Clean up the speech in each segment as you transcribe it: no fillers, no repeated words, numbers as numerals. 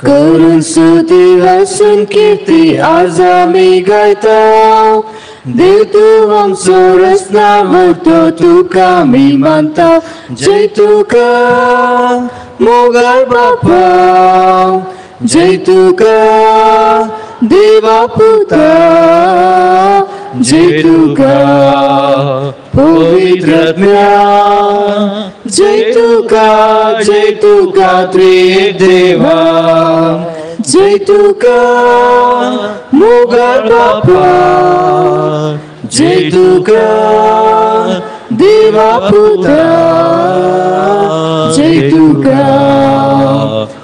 करून स्तुती हसून कीर्ती आज आम्ही गायताव. देव तू आमचो रचनावतो तुका आमी मानता. जय तुका मोगाळ बापा, जय तुका देवा पुता, जय तुका पवित्रात्म्या, जय तुका त्रिएक देवा, जय तुका मोगाळ बापा, जय तुका देवा पुता, जय तुका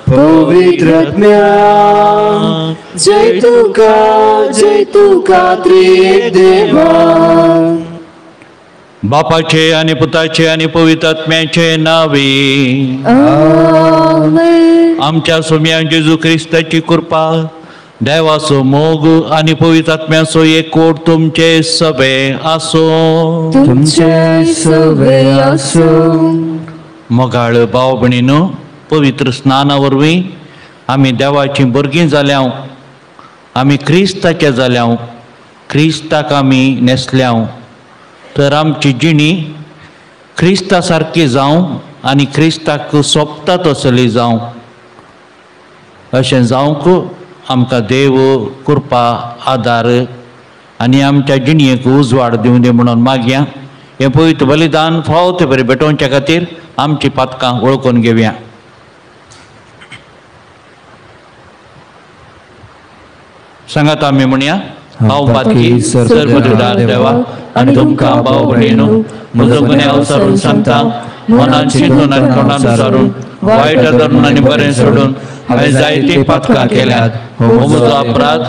पवित्रात्म्या, जय तुका त्रिएक देवा. बापाचे आणि पुताचे आणि पवित्र आत्म्याचे नावे. आमेन. आमच्या सोम्या जेजू ख्रिस्ताची कृपा, देवाचो मोग आणि पवित्र आत्म्याचो एकवट तुमचे सभे आसो. तुमचे सभे आसो. मोगाळ भाव भयणीनो, पवित्र स्नाना वरवीं आमी देवाची भुरगीं जाल्यांव, आमी क्रिस्ताचे जाल्यांव, क्रिस्ताक आमी नेसल्यांव. तर आमची जिणी क्रिस्ता सारकी जावं आनी क्रिस्ताक सोबता तसली जावं, अशें जावंक आमकां देव कृपा आदार आनी आमच्या जिणयेक उजवाड दिवं दी म्हणून मागया. हें पवित्र बलिदान फावो ते बरें भेटोवच्या खातीर आमची पातकां वळखून घेवया. सांगात आमी म्हणया. हांव पातकी सर्वशक्तिमान देवा आनी तुमकां भाव भयणीनो, म्हजो गुन्यांव विचारून सांगता. मनान चिंतून आनी तोंडान विचारून वायट धरून आनी बरें सोडून हांवें जायतीं पातकां केल्यात. हो म्हजो अपराध,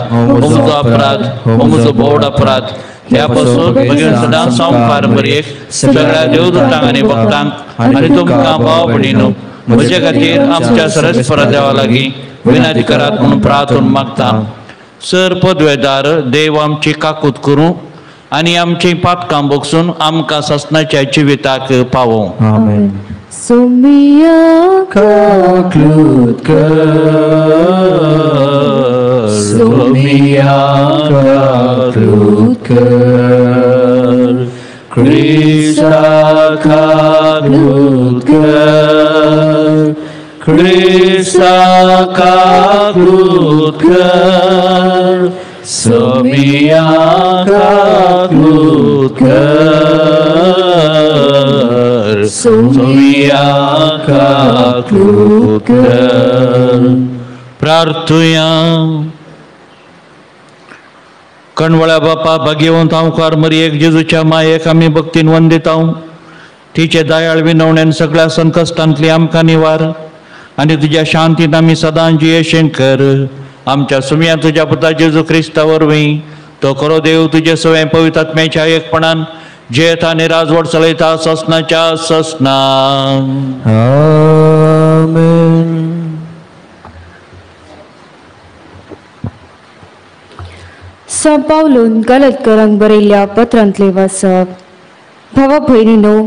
हो म्हजो बोड अपराध. ह्या पासून बेगीन सदांच संवकार बरयेक सगळ्या देवदूतांक आनी भक्तांक आनी तुमकां भाव भयणीनो, म्हजे खातीर आमच्या सरस्वरा देवा लागीं विनंती करात म्हणून प्रार्थना मागता. सर पदवेदार देव आमची काकूत करूं आनी आमची पातकां बोगसून आमकां ससनाच्या जिविताक पावो. आमेन. सोमिया काकूत कर, सोमिया काकूत कर, क्रिस्ता काकूत कर, क्रिस्ता काकूत कर, सोमिया काकूत कर, सोमिया काकूत कर. प्रार्थुया. कणवळ्या बापा भाग्यवंत हांवकार मरियेक जेजूच्या मायेक आमी भक्तीन वंदितांव. तिचे दयाळ विनवणेन सगळ्या संकश्टांतली आमकां निवार आनी तुज्या शांतीन आमी सदां जियेशें कर. आमच्या सुम्या तुज्या पुता जेजू क्रिस्ता वरवीं तो खरो देव तुजे सवय पवित्र आत्म्याच्या एकपणान जेथ आनी राजवट चलयता ससनाच्या ससना. आमेन. संत पावलोन गलतकारांक बरयल्ल्या पत्रांतले वाचप. भावा भयणीनो,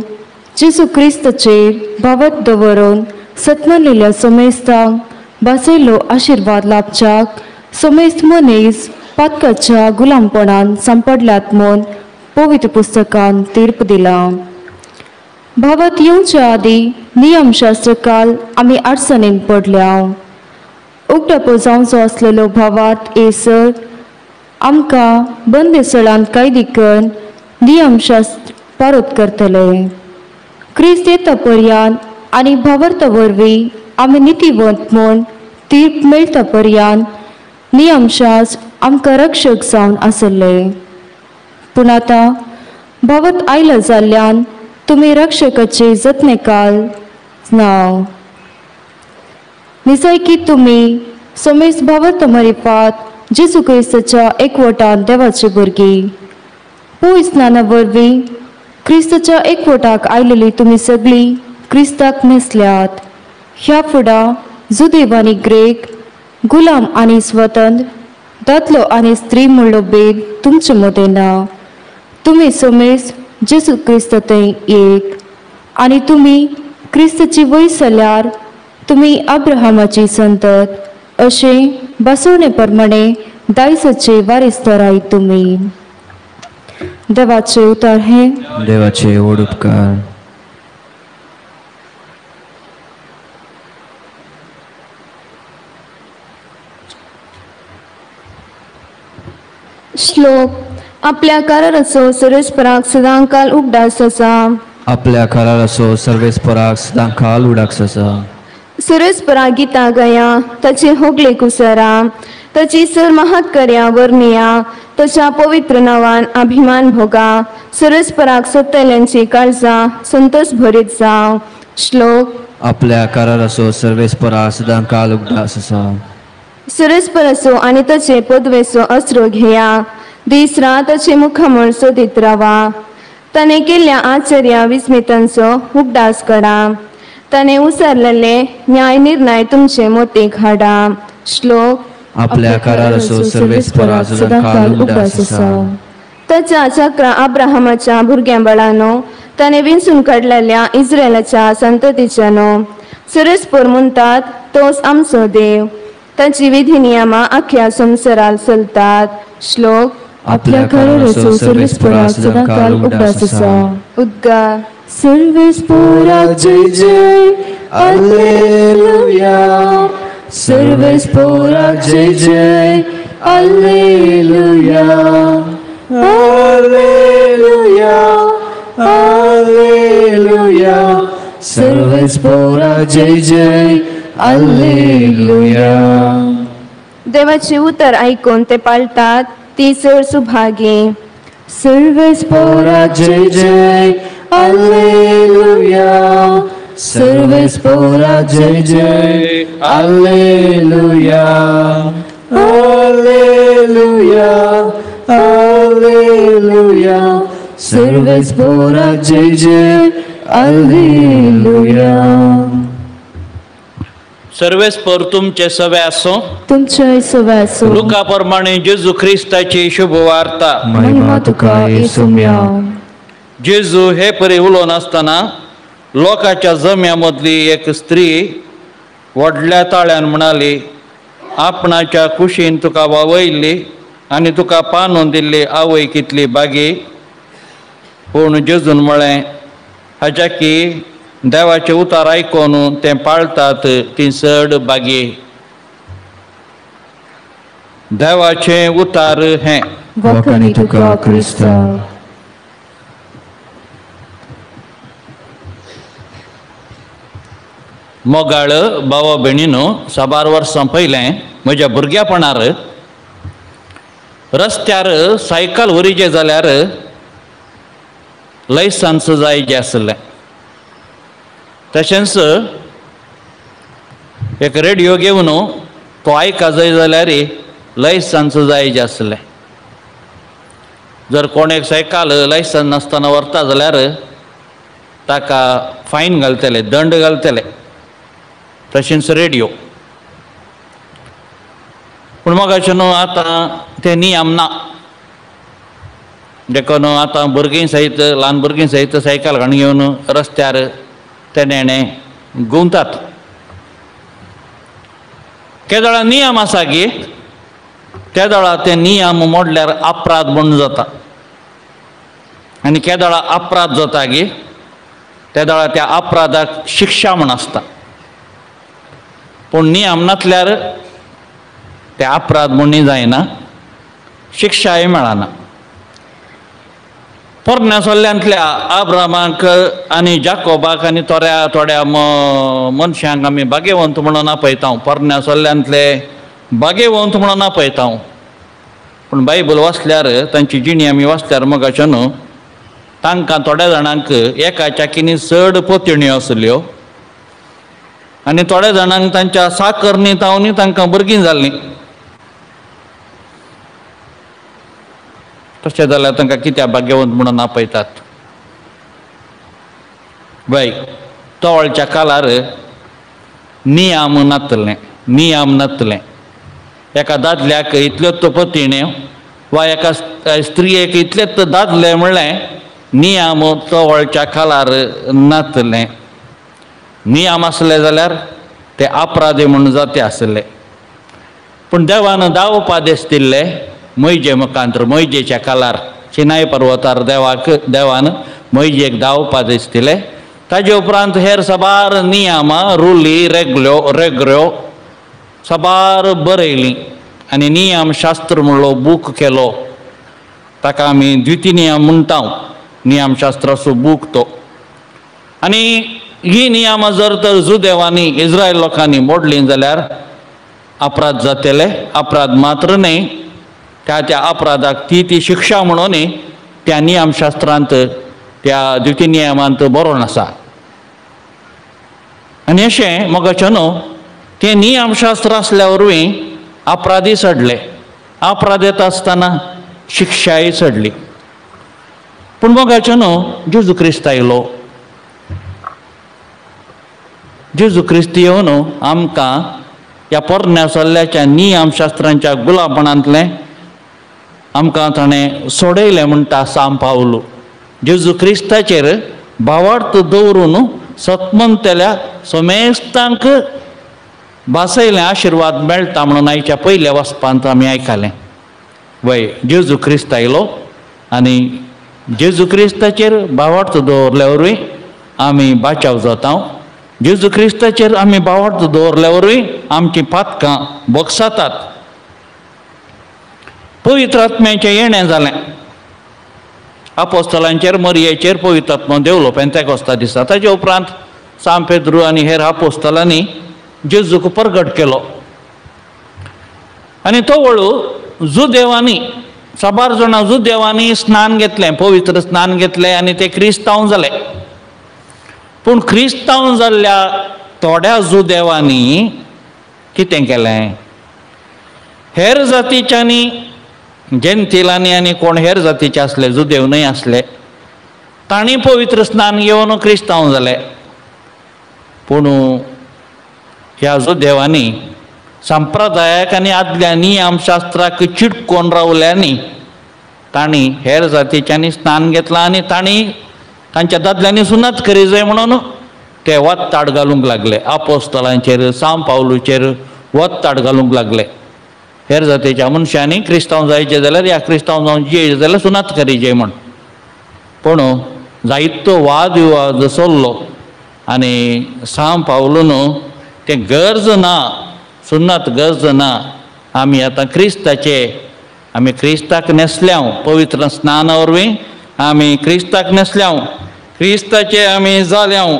जेजू क्रिस्ताचेर भावत दवरून सत्मलेल्या समेस्तांक बासयल्लो आशिर्वाद लाभच्याक समेस्त मनीस पातकाच्या गुलामपणान सांपडल्यात म्हूण पवित्र पुस्तकान तीर्प दिला. भावात येवच्या आदी नियमशास्त्र काल आमी अडचणींत पडल्या. उगडापो जावचो आसलेलो भावात येसर आमकां बंदिसळांत कैदी करून नियमशास्त्र पारोत करतले. क्रिस्त येता पर्यान आनी भावार्था वरवीं आमी नितीवंत म्हूण तीर्प मेळटा पर्यान नियमशास्त्र आमकां रक्षक जावन आसले. पूण आतां भावत आयला जाल्ल्यान तुमी रक्षकाचे जतनेकाल नाव. निसयकी तुमी समेस्त भावार्था मरिपात जेजू क्रिस्ताच्या एकवटान देवाची भुरगीं. पवित्र स्नाना वरवीं क्रिस्ताच्या एकवटाक आयलेली तुमी सगळीं क्रिस्ताक नेसल्यात. ह्या फुडा जुदेव आनी ग्रेक, गुलाम आनी स्वतंत्र, दादलो आनी स्त्री म्हणलो भेद तुमचे मदें ना. तुमी समेस्त जेजू क्रिस्तांतय एक. आनी तुमी क्रिस्ताची वैस जाल्यार तुमी अब्राहमाची संतत असे बसवणेप्रमाणे दायसाचे वारिसदार आहे तुम्ही. देवाचे उतार हे देवाचे ओढ उपकार. श्लोक. आपल्या कारारसो सर्वेस्पराक सदांकाल उगडास असा. आपल्या कारारसो सर्वेस्पराक सदांकाल उगडास असा. सर्वेस्परा गीता गया ताचे होगले कुसरा. ताची सर महात कर्या वर्णिया. ताच्या पवित्र नावान अभिमान भोगा. सर्वेस्पराक सत्तल्यांची काळजा संतोष भरीत जाव. श्लोक. आपल्या कारारसो सर्वेस्पराक सदांकाल उगडास असा. सर्वेस्परसो आणि ताचे पदवेसो अस्रो घेया. दीस रात ताचे मुखामळ सोदीत रावा. ताने केल्ल्या आश्चर्या विस्मितांचो उगडास करा. ताने उसारलेले न्याय निर्णय तुमचे मोतीक हाडा. श्लोक. आपल्या कारारसो सर्वेस्पराक सदांकाल उगडास असा. ताच्या चक्रा अब्राहमाच्या भुरग्यां बळानो. ताने विंचून काडलेल्या इस्रायलाच्या संततीच्यानो. सर्वेस्पर म्हणतात तोच आमचो देव. ताची विधी नियमा अख्ख्या संवसाराल चलतात. श्लोक. आपल्या कारारसो सर्वेस्पराक सदांकाल उगडास असा. उद्गार. सर्वेस्पराक जय जय हालेलुया. सर्वेस्पराक जय जय हालेलुया. Hallelujah hallelujah. सर्वेस्पराक जय जय हालेलुया. देवाचे उतर ऐकून ते पाळतात ती चड सुभागी. सर्वेस्पराक जय जय हालेलुया. सर्वेस्पराक जय जय हालेलुया. Hallelujah hallelujah. सर्वेस्पराक जय जय हालेलुया. सर्वेस्पर तुमचे सवे असो. तुमचे सवे असो. लुका प्रमाणे जेजू ख्रिस्ताची शुभ वार्ता. महिमा तुका येशू म्याव. जेजू हे परी उलोवन आसतना लोकांच्या जम्यामदली एक स्त्री व्हडल्या ताळ्यान म्हणाली, आपणाच्या कुशीन तुका वावयल्ली आनी तुका पांदून दिल्ली आवय कितली बागी. पूण जेजून म्हळें, हाच्या की देवाचे उतार आयकून ते पाळतात ती चड बागी. देवाचे उतार हे. वखणी तुका क्रिस्ता. मोगाळ भावा भयणीनो, 6 वर्सां पयलें म्हज्या भुरग्यापणार रस्त्यार सायकल व्हरीचे जाल्यार लायसन्स जायचें आसलें. तशेंच एक रेडिओ घेवन तो आयका जाय जाल्यार लायसन्स जायचें आसलें. जर कोण एक सायकल लायसन्स नासतना व्हरता जाल्यार ताका फायन घालतले, दंड घालतले. तशेंच रेडिओ. पूण मोगाचें न्हू आतां ते नियम ना. देखून आतां भुरगीं सयत, ल्हान भुरगीं सयत सायकल घाण घेवन रस्त्यार ते नेणे घुंवतात. केदळा नियम आसा की केदळा ते नियम मोडल्यार अपराध म्हणून जाता. आनी केदळा अपराध जाता की तेदळा त्या अपराधाक शिक्षा म्हण आसता. पूण नियम नासल्यार ते अपराध म्हणून जायना, शिक्षाय मेळना. पोरण्या सोल्ल्यांतल्या अब्रामाक आनी जाकोबाक आनी थोड्या मनशांक आमी भाग्यवंत म्हणून आपयता. पोरण्या सोल्ल्यांतले भाग्यवंत म्हणून आपयता. पूण बायबल वाचल्यार तांची जिणी आमी वाचल्यार मोगाच्यो न्हू, तांकां थोड्या जाणांक एका चाकीनी चड पोतण्यो आसल्यो आनी थोड्या जाणांक तांच्या साकर तावनी तांकां भुरगीं जाल्लीं. तशें जाल्यार तांकां कित्याक भाग्यवंत म्हणून आपयतात. बाय, तोवळच्या काळार नियम नासलें. एका दादल्याक इतल्योच पत्ण्यो वा एका स्त्रियेक इतलेच दादले म्हणलें नियम तोवळच्या काळार नासलें. नियम आसले जाल्यार ते अपराधी म्हणून जाते आसले. पूण देवान 10 उपादेश दिल्ले मोइजे मुखांतर मोइजेच्या काळार सिनाय पर्वतार देवान मोइजेक 10 उपादेश दिले. ताजे उपरांत हेर सबार नियम रुली रेगऱ्यो सबार बरयली आनी नियम शास्त्र म्हणलो बूक केलो. ताका आमी द्वितीय नियम म्हणटा. नियमशास्त्राचो बूक तो. आनी ही नियमां जर तर जुदेवांनी इस्रायल लोकांनी मोडली जाल्यार अपराध जातले. अपराध मात्र न्ही, त्या अपराधाक ती शिक्षा म्हणून त्या नियमशास्त्रांत त्या द्वितीय नियमांत बरोवन आसा. आनी अशें मोगाचें न्हू, तें नियमशास्त्र आसल्या वरवीं अपराधी सडले. अपराध येता आसतना शिक्षाय सडली. पूण मोगाचें न्हू, जेजू क्रिस्त आयलो. जेजू क्रिस्त येवन आमकां ह्या पोरण्या सल्ल्याच्या नियमशास्त्रांच्या गुलामपणांतलें आमकां ताणें सोडयलें म्हणटा सांत पावलो. जेजू क्रिस्ताचेर भावार्थ दवरून सतमंतल्या सोमेस्तांक बासयलें आशिर्वाद मेळटा म्हणून आयच्या पयल्या वचपांत आमी आयकलें. वय जेजू क्रिस्त आयलो आनी जेजू क्रिस्ताचेर भावार्थ दवरल्या वरवीं आमी बाचाव जाता. जेजू क्रिस्ताचेर आमी भावार्थ दवरल्या वरवीं आमचीं पातकां बोगसातात. पवित्र आत्म्याचें येणें जालें. आपोस्तलांचेर मरियेचेर पवित्र आत्मो देवलो पेंतेकोस्ता दिसा. ताजे उपरांत सांत पेद्रू आनी हेर आपोस्तलांनी जेजूक परगट केलो. आनी तो वळू जुदेवांनी सबार जाणां जुदेवांनी स्नान घेतलें, पवित्र स्नान घेतलें आनी ते क्रिस्तांव जाले. पूण क्रिस्तांव जाल्ल्या थोड्या जुदेवांनी कितें केलें? हेर जातीच्यांनी जेन्तिलांनी आनी कोण हेर जातीचे आसले, जुदेव न्हय आसले, तांणी पवित्र स्नान घेवन क्रिस्तांव जाले. पूण ह्या जुदेवांनी संप्रदायाक आनी आदल्या नियमशास्त्राक चिटकोन रावल्यांनी तांणी हेर जातीच्यांनी स्नान घेतलां आनी तांणी तांच्या दादल्यांनी सुनात करी जाय म्हणून ते वत्ताड घालूंक लागले. आपोस्तलांचेर सांत पावलूचेर वत्ताड घालूंक लागले. हेर जातीच्या मनशांनी क्रिस्तांव जायचे जाल्यार या क्रिस्तांव जावन जियेचे जाल्यार सुनात करी जाय म्हण. पूण जायतो वाद विवाद चल्लो आनी सांत पावलून तें गरज ना, सुनात गरज ना, आमी आतां क्रिस्ताचे, आमी क्रिस्ताक नेसल्याव पवित्र स्नाना वरवीं आमी क्रिस्ताक नेसल्याव, क्रिस्ताचे आमी जाल्याव,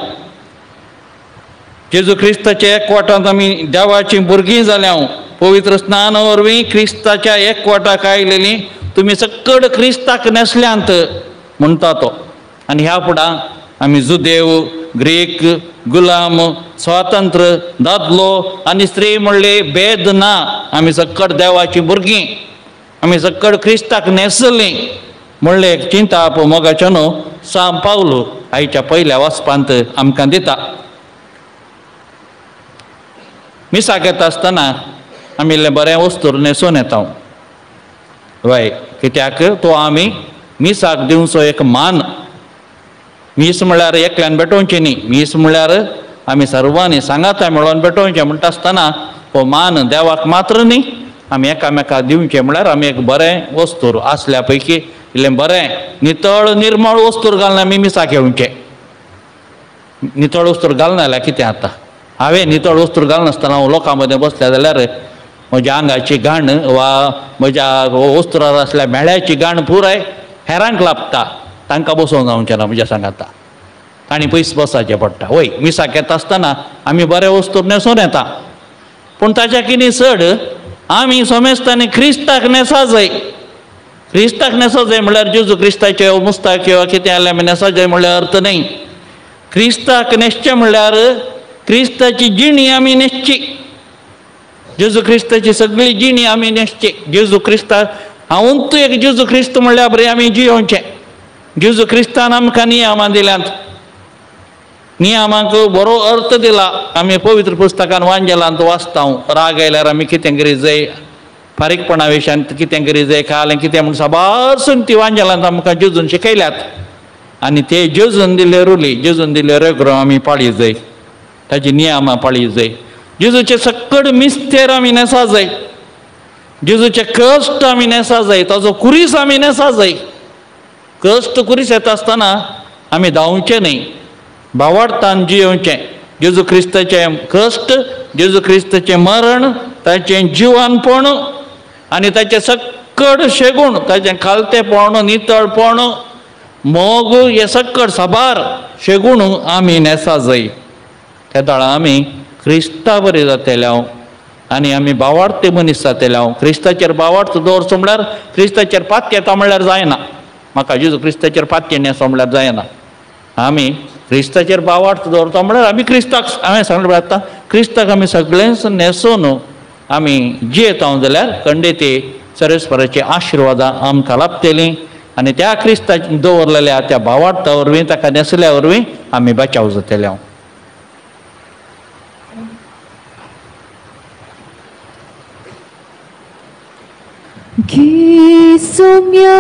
जेजू क्रिस्ताचे एकवटांत आमी देवाची भुरगीं जाल्याव, पवित्र स्नाना वरवीं क्रिस्ताच्या एकवटाक आयलेलीं तुमी सकड क्रिस्ताक नेसल्यांत म्हणटा तो. आनी ह्या फुडां आमी जुदेव, ग्रीक, गुलाम, स्वातंत्र्य, दादलो आनी स्त्री म्हणले भेद ना. आमी सकड देवाची भुरगीं, आमी सकड क्रिस्ताक नेसलीं म्हणले चिंता मोगाचें न्हू. सांत पावलो आयच्या पयल्या वचपांत आमकां दिता. मिसाक येता आसतना आमी इल्लें बरें वस्तूर न्हेसून येता. वय कित्याक तो आमी मिसाक दिवचो एक मान. मीस म्हळ्यार एकल्यान भेटोवचें न्ही, मीस म्हळ्यार आमी सर्वांनी सांगाता मेळोन भेटोवचें म्हणटा आसतना हो मान देवाक मात्र न्ही, आमी एकामेकाक दिवचें म्हळ्यार आमी एक बरें वस्तूर आसल्या पैकी इल्लें बरें नितळ निर्मळ वस्तूर घालून आमी मिसाक येवचें. नितळ वस्तूर घालना जाल्यार कितें जाता? हांवें नितळ वस्तूर घालनासतना हांव लोकां मदें बसलें जाल्यार म्हज्या आंगाची घाण वा म्हज्या वस्तुरार आसल्या मेळ्याची घाण पुराय हेरांक लागता. तांकां बसोवंक जावचें ना म्हज्या सांगाता. तांणी पयस बसचें पडटा. वय मिसाक येता आसतना आमी बरें वस्तूर न्हेसून येता. पूण ताच्या कितें चड आमी सोमेस्तांनी क्रिस्ताक नेसा जाय. क्रिस्ताक नेसा जाय म्हळ्यार जेजू क्रिस्ताचे मुस्ताक किंवा कितें जाल्यार आमी नेसा जाय म्हळ्यार अर्थ न्हय. क्रिस्ताक नेसचें म्हळ्यार क्रिस्ताची जिणी आमी नेसची. जेजू क्रिस्ताची सगळी जिणी आमी नेसची. जेजू क्रिस्ताक हांवून तूं एक जेजू क्रिस्त म्हणल्यार बरें आमी जियोवचें. जेजू क्रिस्तान आमकां नियमां दिल्यांत. नियमांक बरो अर्थ दिला. आमी पवित्र पुस्तकान वांजेलांत वाचता. राग आयल्यार आमी कितें करी जाय, फारीकपणा विशयान कितें करी जाय, खालें कितें म्हूण सबारसून ती वांजेलांत आमकां जेजून शिकयल्यात. आनी ते जेजून दिल्ले रुली, जेजून दिल्ले रेगरो आमी पाळी जाय, ताची नियमां पाळी जाय. जेजूचे सकड मिस्तेर आमी नेसा जाय. जेजूचे कश्ट आमी नेसा जाय, ताजो कुरीस आमी नेसा जाय. कश्ट कुरीस येता आसतना आमी धांवचे न्ही, भावार्थान जियोवचें. जेजू क्रिस्ताचे कश्ट, जेजू क्रिस्ताचें मरण, ताचें जिवानपण आनी ताचें सक्कड शेगूण, ताचें खालतेपण, नितळपण, मोग हे सक्कड साबार शेगूण आमी नेसा जाय. त्या दाळा आमी क्रिस्ता बरी जातले हांव आनी आमी भावार्थ मनीस जातले हांव. क्रिस्ताचेर भावार्थ दवरचो म्हणल्यार क्रिस्ताचेर पात्य येता म्हणल्यार जायना. म्हाका जेजू क्रिस्ताचेर पात्य नेसो म्हणल्यार जायना. आमी क्रिस्ताचेर भावार्थ दवरता म्हणल्यार आमी क्रिस्ताक, हांवें सांगलें आतां, क्रिस्ताक आमी सगळेंच नेसून आमी जियेता जाल्यार खंडीत सर्वेस्पराची आशिर्वादां आमकां लाभतलीं आनी त्या क्रिस्ताक दवरलेल्या त्या भावार्था वरवीं, ताका नेसल्या वरवीं आमी बचाव जातले हांव. घे सौम्या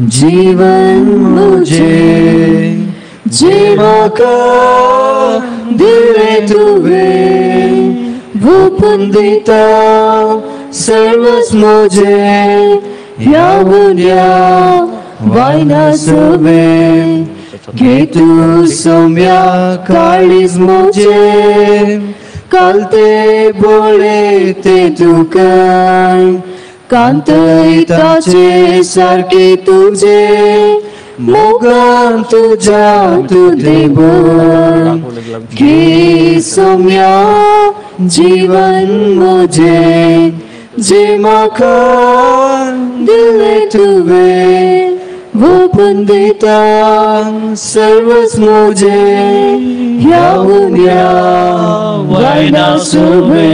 जीवन मुझे, जे म्हाका दिले तुवें, वो पण दिता सर्वच म्हजें. ह्या उद्या वायना सवे, घे तू सौम्या काळीज म्हजें, कालते बोळे ते तुका, कांतयताचे सारखे तुझे, मोगान तुझ्या तू देव. घे सौम्या जीवन म्हजें, जे म्हाका दिले तुवें, वो पण दिता सर्वच म्हजें. ह्या उद्या वायना सवे.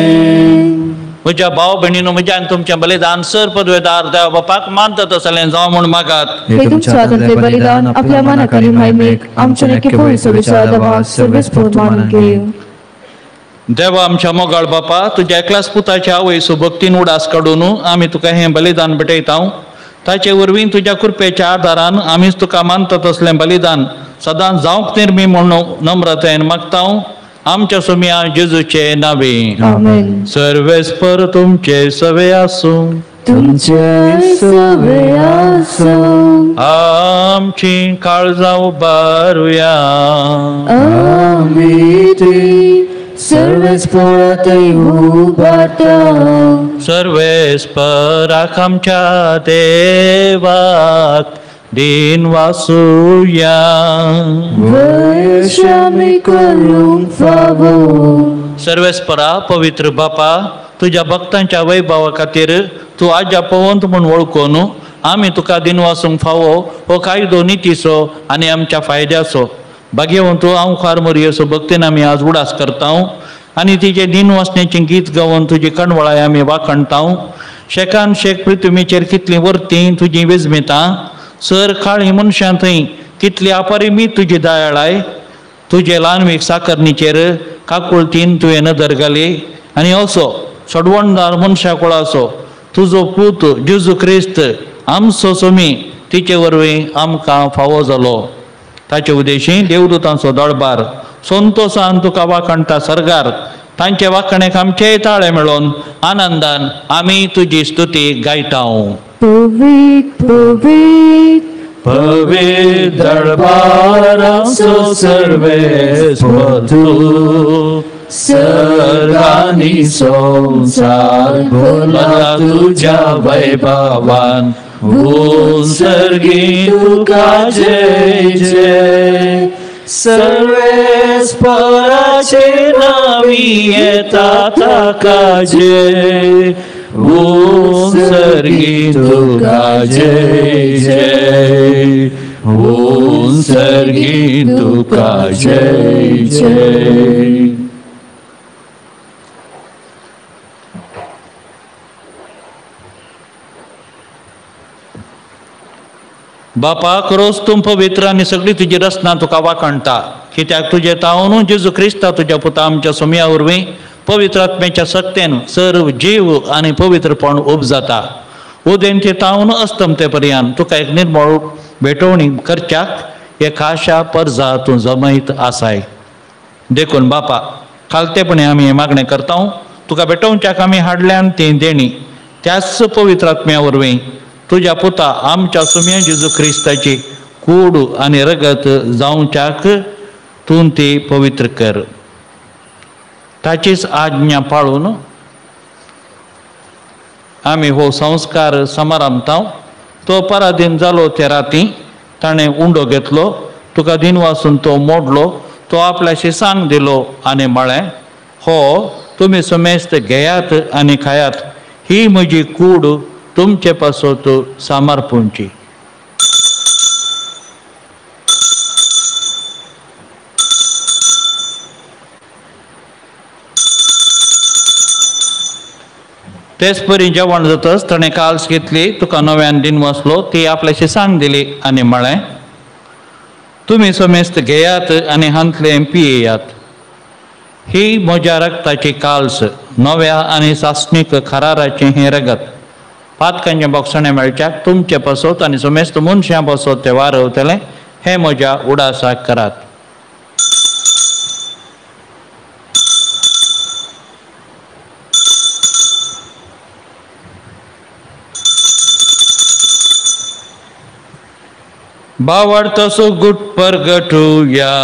म्हज्या भाव भयणीनो, म्हज्या आनी तुमचें बलिदान सर पदवेदार देवा बापाक मानता तसलें जावं म्हूण मागात. हे तुमचें स्वातंत्र्य बलिदान आपल्या मनाक आनी मायमेक आमच्या नक्की पवित्र विचारात सर्वेस्पर मानून घेवं. देवा आमच्या मोगाळ बापा, तुज्या एकल्याच पुताच्या आवयसो भक्तीन उडास काडून आमी तुका हें बलिदान भेटयता. ताचे वरवीं तुज्या कृपेच्या आदारान आमीच तुका मानता तसलें बलिदान सदांच जावंक निर्मी म्हणून नम्रतायेन मागता. आमच्या सोम्या जेजूचे नावे. आमेन. सर्वेस्पर तुमचे सवे आसूं, तुमचे सवे आसूं, आमची काळजां उबारुया. आमी ती सर्वेस्परातय उबारता. सर्वेस्पराक आमच्या देवाक दिन वासुया. वैशामी करूंक फावो. सर्वेस्परा पवित्र बापा, तुझ्या भक्तांच्या वैभवा खातीर तूं आज्या पवंत म्हूण वळखून आमी तुका दिन वासूंक फावो हो कायदो नितीचो आनी आमच्या फायद्याचो. भाग्यवन तूं हांव खार मोरयेचो भक्तीन आमी आज उडास करता आनी तिचे दिन वासण्याचें गीत गावन तुजी कणवळाय आमी वाखणटा. शेकान शेक पृथ्वीचेर कितलीं वर्तीं तुजी वेजमिता. सर काळी मनशां थंय कितली अपरिमीत तुजी दयाळाय. तुजे ल्हानवीक साकरणीचेर काकुळतीन तुवें नदर घाली आनी असो सडवणदार मनशा कुळाचो तुजो पूत जेजू क्रिस्त आमचो सोमी तिचे वरवीं आमकां फावो जालो. ताचे उद्देशी देवदूतांचो दळबार संतोषान तुका वाखणटा सरगार. तांचे वाखणेक आमचे ताळे मेळोन आनंदान आमी तुजी स्तुती गायता. पवित पवित पवित दळबाराचो सर्वेस्पर तूं, सर्गांनी संसार भरला तुज्या वैभवान. सर्गी तुका जय जय. सर्वेस्पराचे नावी येता ताका जय. सर्गी तुका जय जय. सर्गी तुका जय जय. बापा खरोच तूं पवित्र आनी सगळी तुजी रचना तुका वाखणटा. कित्याक तुजे तावन जेजू क्रिस्ता तुज्या पुता आमच्या सोम्या वरवीं पवित्र आत्म्याच्या सक्तेन सर्व जीव आनी पवित्रपण उपजाता. उदेन ते तावन अस्तमते पर्यंत तुका एक निर्मळ भेटवणी करच्याक एक आशा परजा तूं जमयत आसाय. देखून बापा खालतेपणी आमी हे मागणें करता. तुका भेटोवच्याक आमी हाडल्यान ती देणी त्याच पवित्र आत्म्या वरवीं तुझ्या पुता आमच्या सुम्या जेजू क्रिस्ताची कूड आनी रगत जावच्याक तूं ती पवित्र कर. ताचीच आज्ञा पाळून आमी हो संस्कार समारंभांत तो पराधीन जालो ते राती ताणें उंडो घेतलो, तुका दिनवासून तो मोडलो, तो आपल्याशी सांग दिलो आनी म्हळें, हो तुमी समेस्त घेयात आनी खायात, ही म्हजी कूड तुमचे पासत समर्पूंची. तेच परी जेवण जातच ताणें काल्स घेतली, तुका नव्यान दिनवासलो, ती आपल्याशी सांग दिली आनी म्हळें, तुमी समेस्त घेयात आनी हांतले पियेयात, ही म्हज्या रक्ताची काल्स, नव्या आनी सासणीक खराराचें हें रगत. पातकांचें बोगसणें मेळच्याक तुमचे पासत आनी समेस्त मनशां पासत ते वारवतलें, हें म्हज्या उडासाक करात. भावार्थसो गुट परगटुया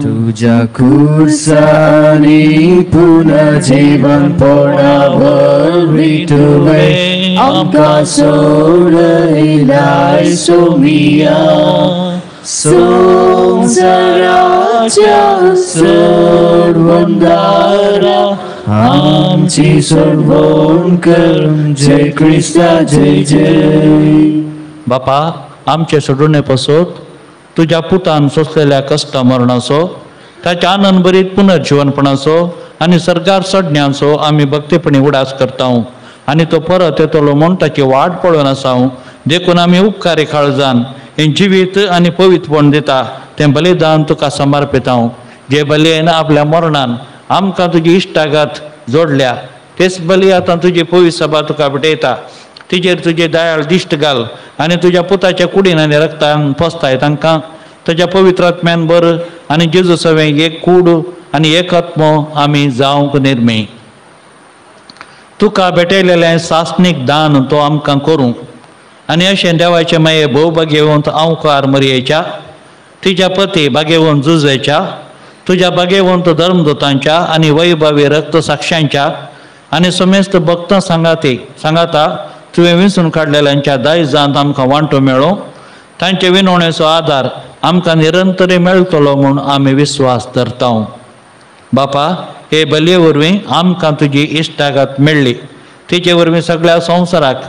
तुझ्या खुर्सानी पुन्हा जीवनपणावर विठुले आमकां सोडलाय सोमिया. संसाराच्या सोडवंदारा आमची सोडवण कर, जय क्रिस्ता जय जय. बापा, आमचे सोडून पासत तुझ्या पुतान सोंसलेल्या कश्ट मरणाचो, ताच्या आनंद बरीत पुनर्जीवनपणाचो आनी सर्गार चडण्याचो आमी भक्तीपणी उडास करता आनी तो परत येतलो म्हूण ताची वाट पळोवन आसा. देखून आमी उपकारी काळजान हें जिवीत आनी पवित्रपण दिता, तें बलिदान तुका समर्पिता. जे बलयेन आपल्या मरणान आमकां तुजी इश्टागात जोडल्या, तेच बली आतां तुजी पवित्र सभा तुका भेटयता. तिजेर तुजे दयाळ दिश्ट घाल आनी तुज्या पुताच्या कुडीन आनी रक्तान पोसताय तांकां तुज्या पवित्र आत्म्यान बर आनी जेजू सवें एक कूड आनी एक आत्मो आमी जावंक निर्मेय. तुका भेटयलेलें सासणीक दान तो आमकां करूं आनी अशें देवाचे माये भोव भाग्यवंत अवकार मरयेच्या, तिच्या पती भाग्यवंत जुजेच्या, तुज्या भाग्यवंत धर्मदूतांच्या आनी वैभवी रक्त साक्षांच्या आनी समेस्त भक्त सांगाता तुवें विंचून काडलेल्यांच्या दायजांत आमकां वांटो मेळो, तांचे विनवणेचो आदार आमकां निरंतरी मेळटलो म्हूण आमी विस्वास धरता. बापा, हे बलये वरवीं आमकां तुजी इश्टागात मेळ्ळी, तिचे वरवीं सगळ्या संवसाराक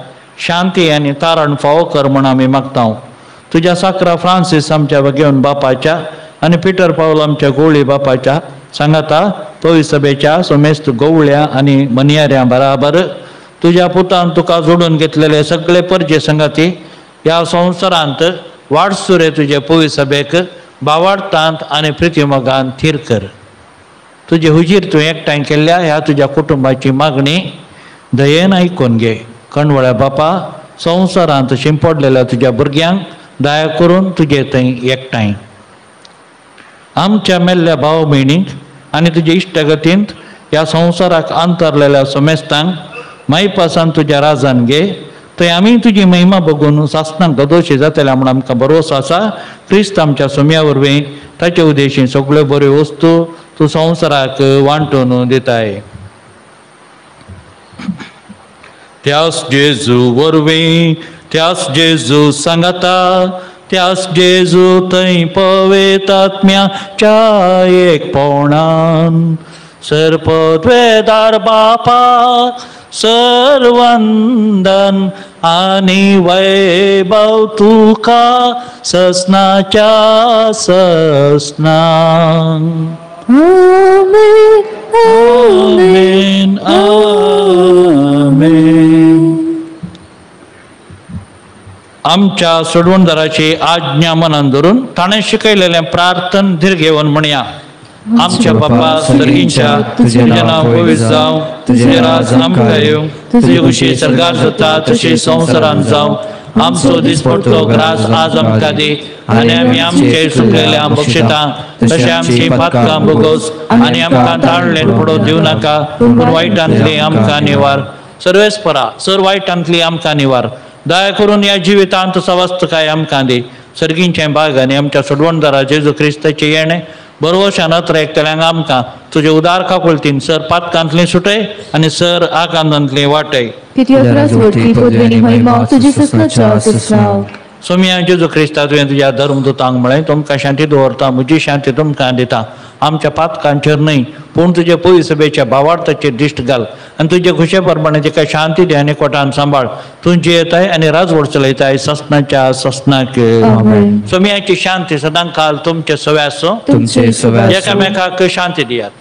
शांती आनी तारण फावो कर म्हूण आमी मागता. तुज्या साकरा फ्रांसीस आमच्या भगिवन बापाच्या आनी पिटर पावल आमच्या गोवळी बापाच्या सांगाता पवित्र सभेच्या समेस्त गोवळ्या आनी मनियाऱ्यां बराबर तुज्या पुतान तुका जोडून घेतलेले सगळे परजे संगाती ह्या संवसारांत वाडसुरे तुजे पवित्र सभेक भावार्थांत आनी प्रितीमोगान थीर कर. तुजे हुजीर तुवें एकठांय केल्ल्या ह्या तुज्या कुटुंबाची मागणी दयेन आयकून घे. कणवळ्या बापा, संवसारांत शिंपडलेल्या तुज्या भुरग्यांक दया करून तुजे थंय एकठांय. आमच्या मेल्ल्या भाव भयणींक आनी तुजे इश्टगतींत ह्या संवसाराक अंतरलेल्या समेस्तांक माईपासान तुज्या राजान घे. थंय आमी तुजी महिमा बघून सासणांक गदोशी जातल्या म्हूण आमकां भरवोसो आसा. क्रिस्त आमच्या सुम्या वरवीं ताचे उद्देशीं सगळ्यो बऱ्यो वस्तू तूं संवसाराक वांटून दिताय. त्यास जेजू वरवीं, त्यास जेजू सांगाता, त्यास जेजू थंय पवित्र आत्म्याच्या एकपणान सर्पद्वेदार बापा सर्वंदन आनी वैभव तुका ससनाच्या ससनान. आमेन, आमेन, आमेन. आमच्या सोडवणदाराची आज्ञा मनान धरून ताणें शिकयलेलें प्रार्थन धीर घेवन म्हणया. आमच्या बापा सर्गींच्या तुझें नांव पवित्र जावं, तुझें राज आमकां येवं, तुजी खुशी सर्गार जाता तशी संवसारांत जावं. आमचो दिसपडटो ग्रास आज आमकां दी आनी आमी आमचे चुकलेल्या बक्षिता तशें आमची पातकां भोगोस आनी आमकां ताळलेन पडो दिवं नाका, पूण वायटांतली आमकां निवार. सर्वेस्परा सर वायटांतली आमकां निवार. दया करून ह्या जिवितांत सवस्त काय आमकां दी. सर्गींचे भाग आनी आमच्या सोडवणदारा जेजू क्रिस्ताचे येणे बरोवशान नत्र एकट्याल्यांक आमकां तुजे उदार काकुळतीन सर पातकांतली सुटय आनी सर आकांतांतली वाटय. सोम्या जेजू क्रिस्ता तुवें तुज्या धर्मदुतांक म्हळें तुमकां शांती दवरता, म्हजी शांती तुमकां दिता. आमच्या पातकांचेर न्हय पूण तुजे पवित्र सभेच्या भावार्थाचेर दिश्ट घाल आनी तुजे खुशे प्रमाणे तिका शांती दी आनी कोटान सांबाळ. तूं जियेताय आनी राजवट चलयताय ससनाच्या ससनाक. सोम्याची शांती सदां काल तुमचे सव्या आसूं. एकामेकाक शांती दियात.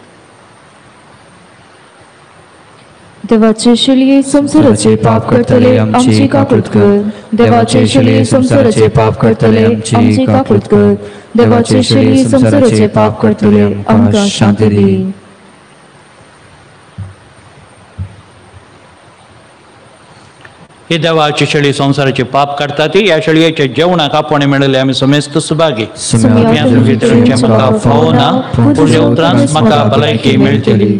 देवाचे शलिये संसाराचे पाप करतले आमची काकुळट कर. देवाचे शलिये संसाराचे पाप करतले आमची काकुळट कर. देवाचे शलिये संसाराचे पाप करतले आमकां शांती दी. ही देवाची शळी संसाराचे पाप काडटा ती. ह्या शळयेच्या जेवणाक आपण मेळले आमी समेस्त सुभागी. म्हाका फावो ना पूण उपरांत म्हाका भलायकी मेळटली.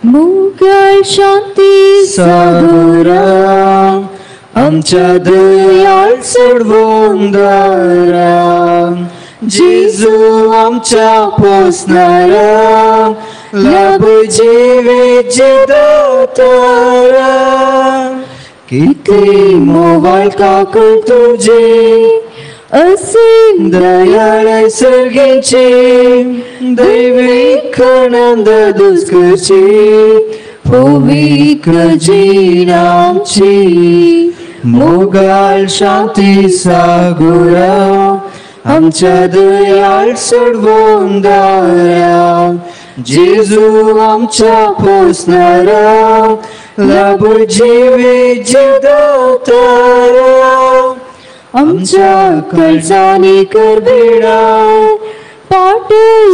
मुघल शांती सागरा आमच्या दयाळ सोडवणदारा. जेजू आमच्या पोसणारा लाभ जिवेचे दातारा. किती मोवाळ काकुळ तुझे असीम दयाळ सर्गेचे. दैविक आनंद दुस्कची पवित्र जीण आमची. मोगाळ शांती सागरा आमच्या दयाळ सोडवणदारा. जेजू आमच्या पोसणारा लाभ जिवेचे दातारा. आमच्या काळजांनी कर भेडार पाट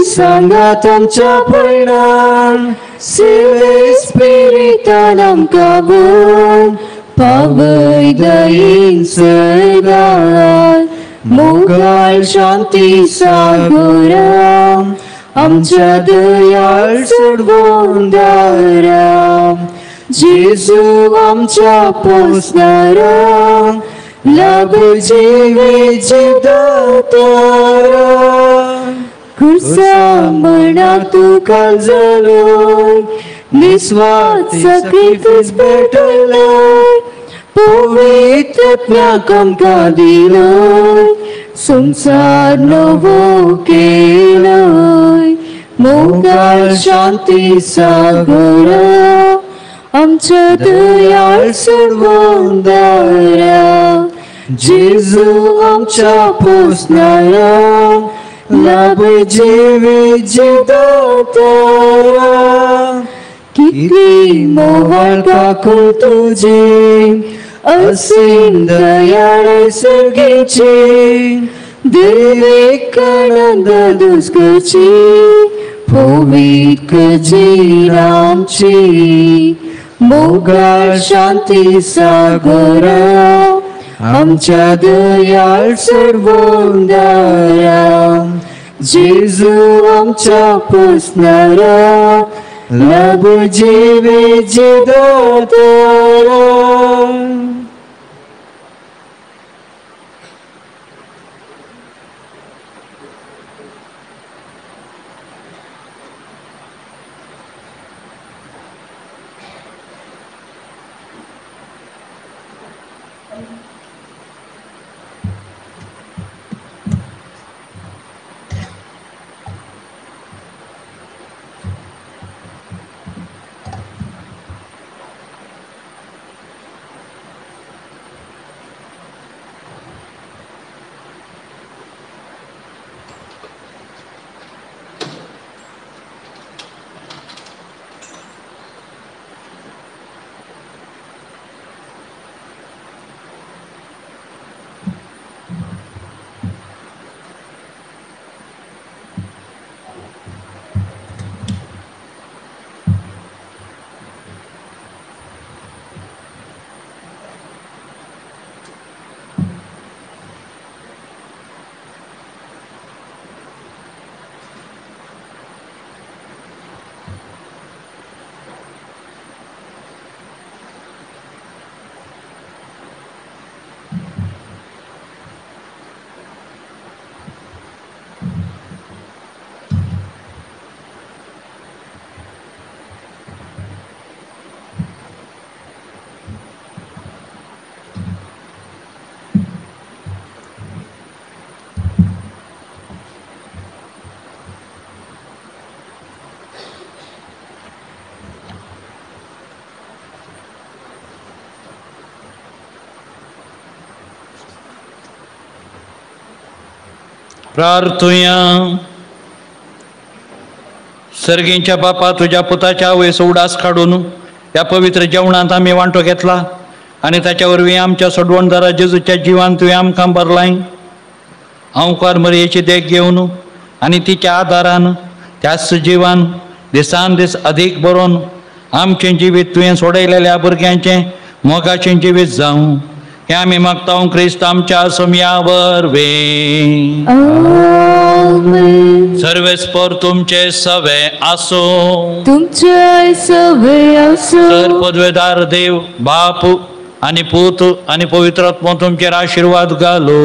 सांगात आमच्या भयणान. सेवे स्पिरितान आमकां बोन पावय दयेन सदां. मोगाळ शांती सागरा आमच्या दयाळ सोडवणदारा. जेजू आमच्या पोसणारा लाभ जिवेचे दातारा. खुर्सा म्हणा तू काळजलोय निस्वार्थ सॅक्रिफायस भेटलोय. पवित्रात्म्याक आमकां दिलोय संसार नवो केलोय. मोगाळ शांती सागरा आमच्या दयाळ सोडवणदारा. जेजू आमच्या पोसणारा लाभ जिवेचे दातारा. किती मोवाळ काकुळ तुझे असीम दयाळ सर्गेचे. दैविक आनंद दुस्कची पवित्र जीण आमची. मोगाळ शांती सागरा आमच्या दयाळ सोडवणदारा. जेजू आमच्या पोसणारा लाभ जिवेचे दातारा. प्रार्थुया. सर्गींच्या बापा, तुझ्या पुताच्या वयस उडास काढून या पवित्र जेवणात आम्ही वांटो घेतला आणि त्याच्यावरवी आमच्या सोडवणदारा जेजूच्या जीवान तुवें आमकां भरलाय. अंकार मरयेची देख घेवन आणि तिच्या आदारान त्याच जिवान दिसान दीस अधिक बरोवन आमचें जिवीत तुवें सोडयलेल्या भुरग्यांचें मोगाचें जिवीत जावं हे आमी मागता. क्रिस्त आमच्या सोम्या वरवीं. सर्वेस्पर तुमचे सवे आसो. तुमचे सवे आसो. सर पदवेदार देव बाप आणि पूत आणि पवित्रात्मा तुमचेर आशीर्वाद घालो.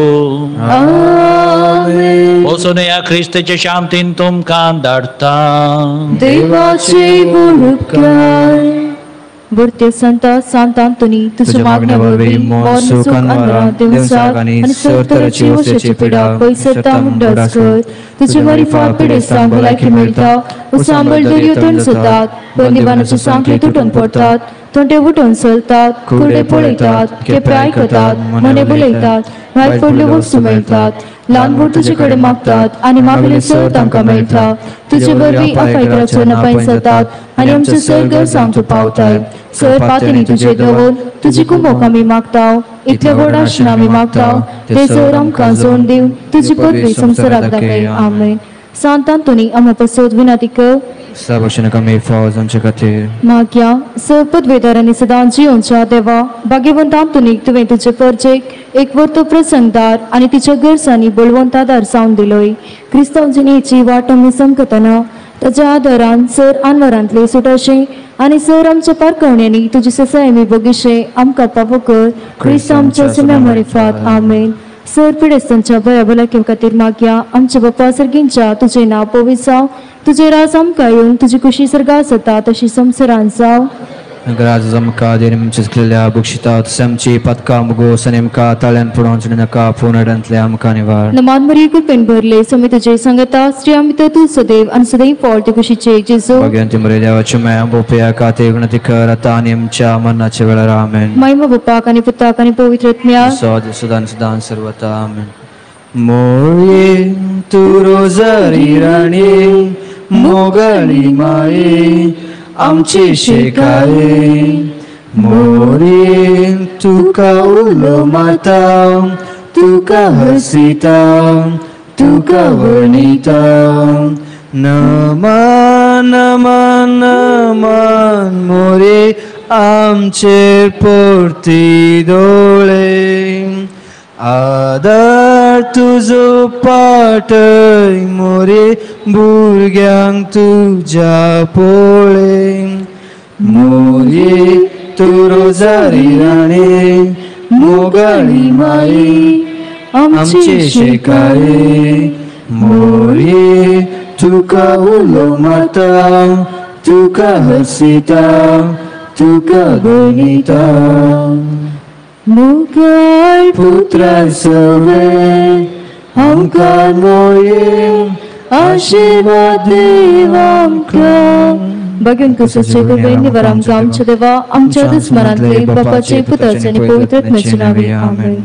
वचून या ख्रिस्ताचे शांतीन तुमकां धाडटा. देवाची बुडकाय. बुरते संता सांतांतुनी तुझ्या मागण्यावरवी मोर सुख अनरा दिवसात आणि सर्तरची वशेची पिडा पैसता मुंडस कर. तुझे मरिफात पिडे सांग भलायकी मिळता. उसांबळ दुर्योधन सुतात. बंदिवानाचे सांखळे तुटून पडतात. तोंडे उठून चलतात. कुरडे पळयतात. केप्रे ऐकतात. मने बुलयतात. वायट पडले वस्तू मेळतात. ल्हान भूर तुजे कडेन मागतात आणि मागले सर तांकां मेळटा. तुजे वरवीं अपायकाराचो नपाय जातात आनी आमचे सर गरजांक तूं पावताय. सर पातळी तुजे देवून तुजी कुमोक आमी मागता. इतले व्हड आशिन आमी मागता. ते सर आमकां जोड दिवन तुजी पदवी संवसाराक दाखय. आमेन. सांतांतुनी आमकां पसोद विनंती कर. कमी फौज आमचे खातीर मागया. सर पदवेदारांनी सदां जियोच्या देवा भाग्यवंतांतुनी तुवें तुजे परजेक एक वर्तो प्रसंगदार आनी तिच्या गरजांनी बळवंतादार जावन दिलोय. क्रिस्तांव जिणेची वाट आमी समकतना ताच्या आदारान सर आनवरांतले सुटाशे आनी सर आमच्या पारकवण्यांनी तुजी ससाय आमी बगीशे आमकां पावो कर. क्रिस्त आमच्या सम्या मरिफात. आमेन. सर पिडेस्तांच्या भयाभलाके खातीर मागया. आमच्या बाप्पा सर्गींच्या तुझे नाव पवित्र जावं. तुझे राज आमकां येवन तुजी कुशी सर्गा जाता तशी संवसारांत जावं. राज आमकां देणेच्या केल्ल्या बुक्षिता तशें आमची पदकां मुगोस आनी आमकां ताळ्यान पडोवचें नाका. फोनडांतले आमकां निवार. नमान मरी कृपेन भरले समी तुजे संगता श्री आमी तूं सदैव आनी सदैव फळ ते कुशीचे जेजू. भगवंती मरे देवाचे माया बोपया खातीर विनंती कर आतां आनी आमच्या मरणाच्या वेळार. आमेन. महिमा बापाक आनी पुताक आनी पवित्र आत्म्याक. सदां सदां सर्वता. आमेन. मोये तू रोजारी राणी मोगली माये आमची शेकाये. मोरे तुका उलो मारता. तुका हसिता. तुका वणिता. नमान नमान नमान मोरे आमचे पोरती दोळे. आदार तुझो पाटय मोरे भुरग्यांक तुझ्या पोळे. मोरे तू रोजारी राणे मोगाळी माये आमचे शेकाये. मोरे तुका उलो मारता. तुका हसिता. तुका गणिता. मुगाळ पुत्रा सवे आमकां मोये आशीर्वाद देव आमकां. भगवान कसोचे कृपेन निवार आमकां आमच्या देवा आमच्या दुस्मनांतले बापाचे पुताचे आनी पवित्र आत्म्याचे नावे. आमेन.